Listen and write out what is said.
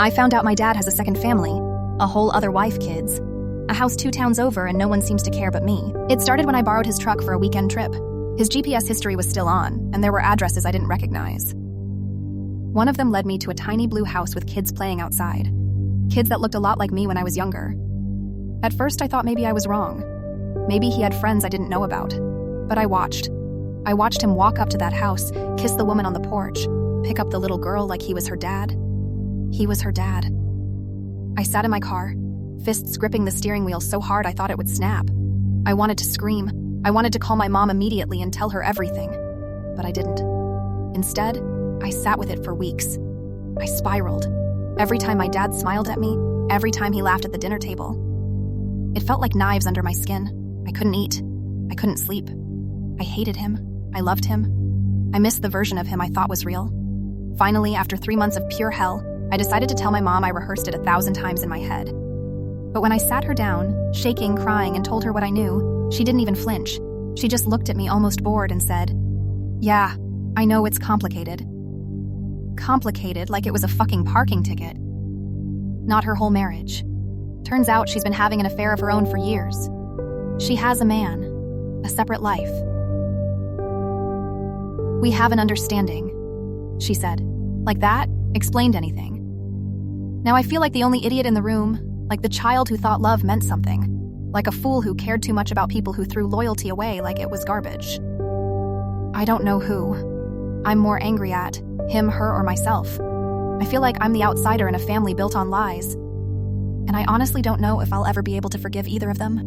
I found out my dad has a second family, a whole other wife, kids, a house 2 towns over, and no one seems to care but me. It started when I borrowed his truck for a weekend trip. His GPS history was still on, and there were addresses I didn't recognize. One of them led me to a tiny blue house with kids playing outside. Kids that looked a lot like me when I was younger. At first, I thought maybe I was wrong. Maybe he had friends I didn't know about. But I watched. I watched him walk up to that house, kiss the woman on the porch, pick up the little girl like he was her dad. He was her dad. I sat in my car, fists gripping the steering wheel so hard I thought it would snap. I wanted to scream. I wanted to call my mom immediately and tell her everything. But I didn't. Instead, I sat with it for weeks. I spiraled. Every time my dad smiled at me, every time he laughed at the dinner table. It felt like knives under my skin. I couldn't eat. I couldn't sleep. I hated him. I loved him. I missed the version of him I thought was real. Finally, after 3 months of pure hell, I decided to tell my mom I rehearsed it 1,000 times in my head. But when I sat her down, shaking, crying, and told her what I knew, she didn't even flinch. She just looked at me almost bored and said, "Yeah, I know it's complicated." Complicated like it was a fucking parking ticket. Not her whole marriage. Turns out she's been having an affair of her own for years. She has a man, a separate life. "We have an understanding," she said. Like that explained anything. Now I feel like the only idiot in the room, like the child who thought love meant something, like a fool who cared too much about people who threw loyalty away like it was garbage. I don't know who. I'm more angry at, him, her, or myself. I feel like I'm the outsider in a family built on lies. And I honestly don't know if I'll ever be able to forgive either of them.